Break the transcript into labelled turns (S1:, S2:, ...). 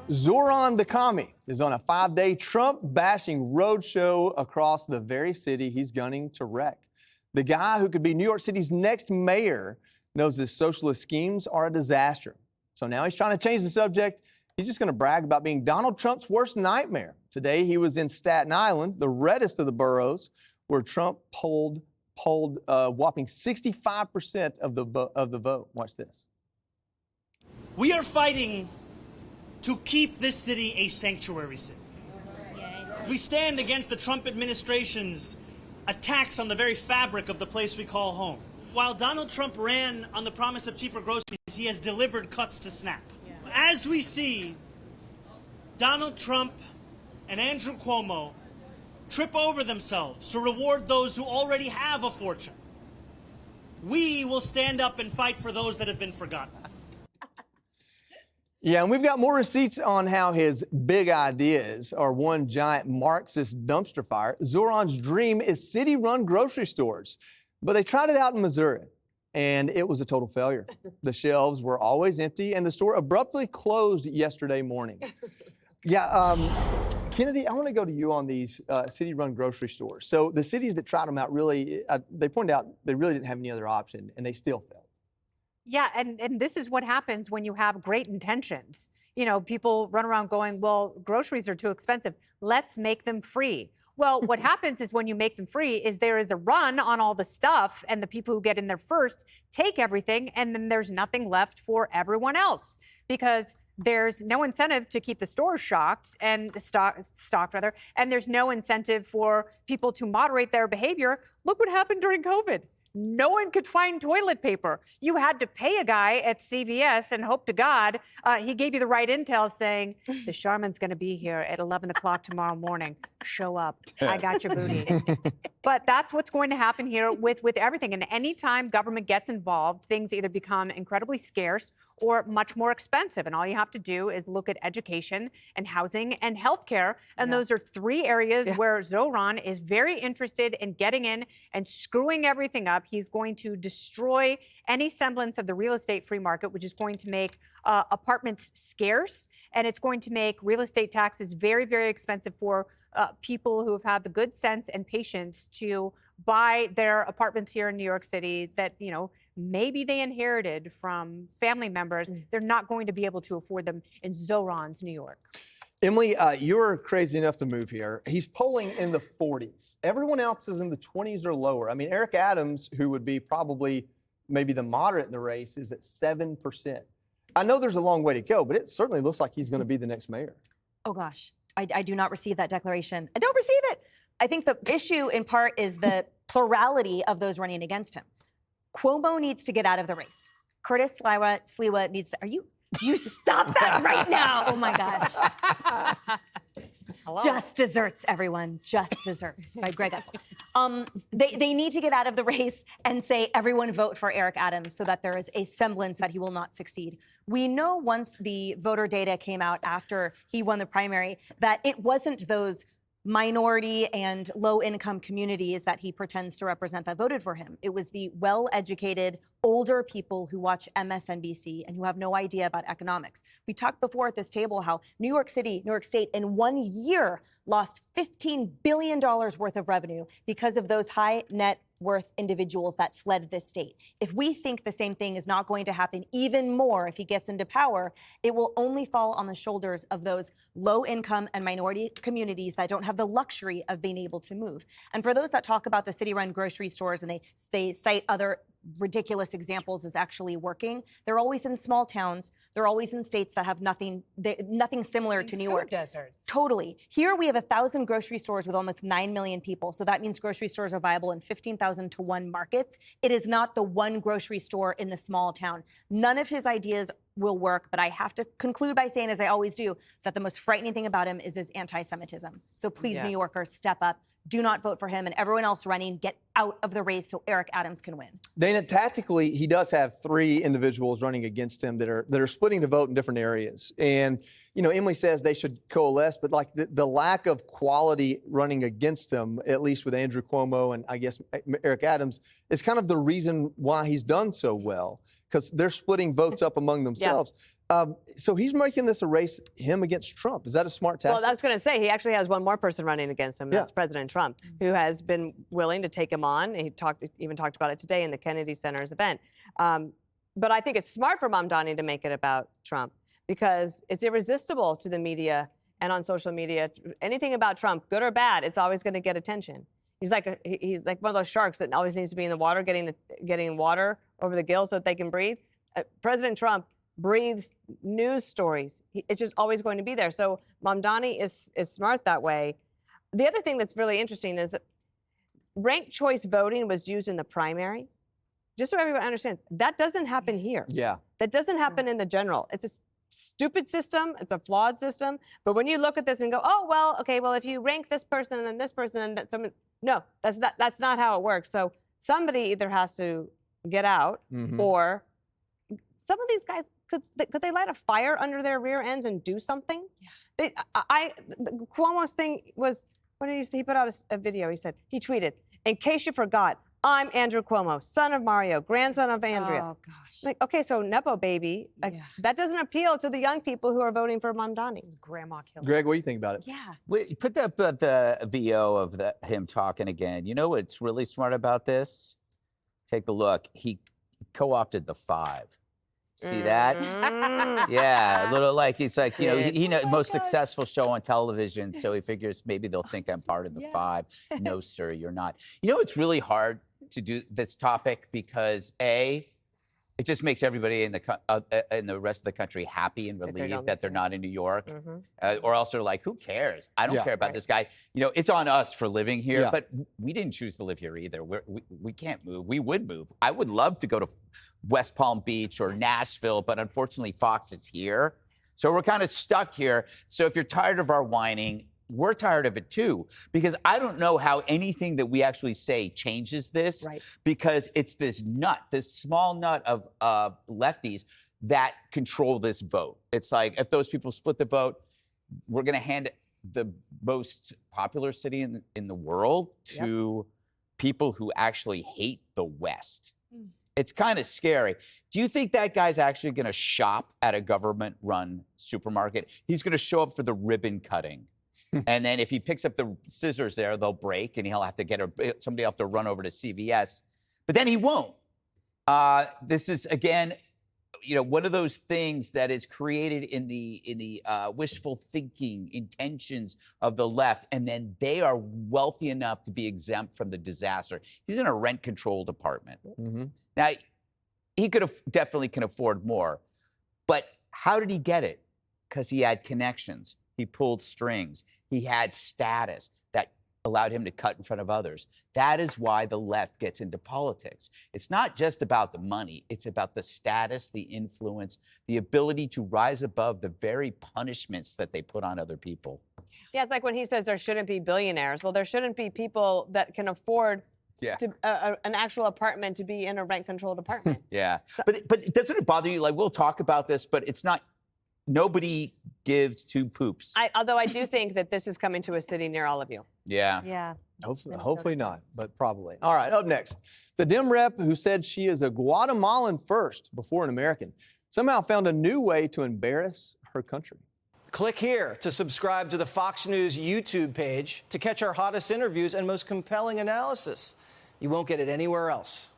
S1: Zoron the commie is on a 5-day Trump-bashing roadshow across the very city he's gunning to wreck. The guy who could be New York City's next mayor knows his socialist schemes are a disaster. So now he's trying to change the subject. He's just going to brag about being Donald Trump's worst nightmare. Today he was in Staten Island, the reddest of the boroughs, where Trump polled whopping 65% of the vote. Watch this.
S2: We are fighting to keep this city a sanctuary city. We stand against the Trump administration's attacks on the very fabric of the place we call home. While Donald Trump ran on the promise of cheaper groceries, he has delivered cuts to SNAP. As we see Donald Trump and Andrew Cuomo trip over themselves to reward those who already have a fortune, we will stand up and fight for those that have been forgotten.
S1: Yeah, and we've got more receipts on how his big ideas are one giant Marxist dumpster fire. Zoran's dream is city-run grocery stores, but they tried it out in Missouri, and it was a total failure. The shelves were always empty, and the store abruptly closed yesterday morning. Yeah, Kennedy, I want to go to you on these city-run grocery stores. So the cities that tried them out really, they pointed out they really didn't have any other option, and they still failed.
S3: Yeah, and this is what happens when you have great intentions. You know, people run around going, well, groceries are too expensive. Let's make them free. Well, what happens is when you make them free is there is a run on all the stuff, and the people who get in there first take everything, and then there's nothing left for everyone else because there's no incentive to keep the stores stocked, and there's no incentive for people to moderate their behavior. Look what happened during COVID. No one could find toilet paper. You had to pay a guy at CVS and hope to God he gave you the right intel saying, the Charmin's going to be here at 11 o'clock tomorrow morning. Show up. I got your booty. But that's what's going to happen here with everything. And anytime government gets involved, things either become incredibly scarce or much more expensive. And all you have to do is look at education and housing and healthcare. And those are three areas where Zoran is very interested in getting in and screwing everything up. He's going to destroy any semblance of the real estate free market, which is going to make apartments scarce. And it's going to make real estate taxes very, very expensive for people who have had the good sense and patience to buy their apartments here in New York City that, you know, maybe they inherited from family members. They're not going to be able to afford them in Zoran's New York.
S1: Emily, you're crazy enough to move here. He's polling in the 40s. Everyone else is in the 20s or lower. I mean, Eric Adams, who would be probably maybe the moderate in the race, is at 7%. I know there's a long way to go, but it certainly looks like he's going to be the next mayor.
S4: Oh, gosh. I do not receive that declaration. I don't receive it. I think the issue in part is the plurality of those running against him. Cuomo needs to get out of the race. Curtis Sliwa needs to, you stop that right now. Oh my gosh. Hello? Just Desserts, everyone. Just Desserts by Greg Ethel. They need to get out of the race and say, everyone vote for Eric Adams so that there is a semblance that he will not succeed. We know once the voter data came out after he won the primary that it wasn't those minority and low-income communities that he pretends to represent that voted for him. It was the well-educated, older people who watch MSNBC and who have no idea about economics. We talked before at this table how New York City, New York State, in 1 year lost $15 billion worth of revenue because of those high net worth individuals that fled this state. If we think the same thing is not going to happen even more if he gets into power, it will only fall on the shoulders of those low income and minority communities that don't have the luxury of being able to move. And for those that talk about the city-run grocery stores and they cite other ridiculous examples as actually working, they're always in small towns. They're always in states that have nothing similar to New York.
S3: Deserts.
S4: Totally. Here we have 1,000 grocery stores with almost 9 million people. So that means grocery stores are viable in 15,000 to 1 markets. It is not the one grocery store in the small town. None of his ideas will work, but I have to conclude by saying, as I always do, that the most frightening thing about him is his anti-Semitism. So please, New Yorkers, step up. Do not vote for him, and everyone else running, get out of the race so Eric Adams can win.
S1: Dana, tactically, he does have 3 individuals running against him that are splitting the vote in different areas. And, you know, Emily says they should coalesce, but like the lack of quality running against him, at least with Andrew Cuomo and I guess Eric Adams, is kind of the reason why he's done so well, because they're splitting votes up among themselves. So he's making this a race, him against Trump. Is that a smart tactic?
S5: Well, I was going to say, he actually has one more person running against him. That's President Trump, who has been willing to take him on. He even talked about it today in the Kennedy Center's event. But I think it's smart for Mamdani to make it about Trump because it's irresistible to the media and on social media. Anything about Trump, good or bad, it's always going to get attention. He's like one of those sharks that always needs to be in the water, getting water over the gills so that they can breathe. President Trump breathes news stories. It's just always going to be there. So Mamdani is smart that way. The other thing that's really interesting is that ranked choice voting was used in the primary. Just so everyone understands, that doesn't happen here.
S1: Yeah.
S5: That doesn't happen in the general. It's a stupid system. It's a flawed system. But when you look at this and go, oh, well, okay, well, if you rank this person and then this person and that someone, no, that's not how it works. So somebody either has to get out or some of these guys, could they light a fire under their rear ends and do something? Yeah. Cuomo's thing was, what did he say? He put out a video. He tweeted, in case you forgot, I'm Andrew Cuomo, son of Mario, grandson of Andrea. Oh, gosh. Like, okay, so Nepo baby, that doesn't appeal to the young people who are voting for Mamdani.
S3: Grandma killer.
S1: Greg, what do you think about it?
S4: Yeah.
S6: Wait, put up the VO of him talking again. You know what's really smart about this? Take a look. He co-opted the 5. See that? Yeah, a little like he's like, you know, he knows most successful show on television, so he figures maybe they'll think I'm part of the 5. No, sir, you're not. You know, it's really hard to do this topic because it just makes everybody in the rest of the country happy and relieved that they're not in New York, or else they're like, who cares? I don't care about this guy. You know, it's on us for living here, but we didn't choose to live here either. We can't move. We would move. I would love to go to West Palm Beach or Nashville, but unfortunately Fox is here. So we're kind of stuck here. So if you're tired of our whining, we're tired of it too, because I don't know how anything that we actually say changes this, because it's this small nut of lefties that control this vote. It's like, if those people split the vote, we're going to hand the most popular city in the world to people who actually hate the West. It's kind of scary. Do you think that guy's actually going to shop at a government-run supermarket? He's going to show up for the ribbon cutting. And then if he picks up the scissors there, they'll break, and he'll have to somebody will have to run over to CVS. But then he won't. This is, again, you know, one of those things that is created in the wishful thinking intentions of the left, and then they are wealthy enough to be exempt from the disaster. He's in a rent control department. Now, he definitely can afford more, but how did he get it? Because he had connections. He pulled strings. He had status that allowed him to cut in front of others. That is why the left gets into politics. It's not just about the money. It's about the status, the influence, the ability to rise above the very punishments that they put on other people.
S5: Yeah, it's like when he says there shouldn't be billionaires. Well, there shouldn't be people that can afford an actual apartment to be in a rent-controlled apartment.
S6: But doesn't it bother you? Like, we'll talk about this, but it's not. Nobody gives 2 poops.
S5: Although I do think that this is coming to a city near all of you.
S4: Yeah.
S1: Hopefully not, but probably. All right, up next, the Dem rep who said she is a Guatemalan first before an American somehow found a new way to embarrass her country.
S7: Click here to subscribe to the Fox News YouTube page to catch our hottest interviews and most compelling analysis. You won't get it anywhere else.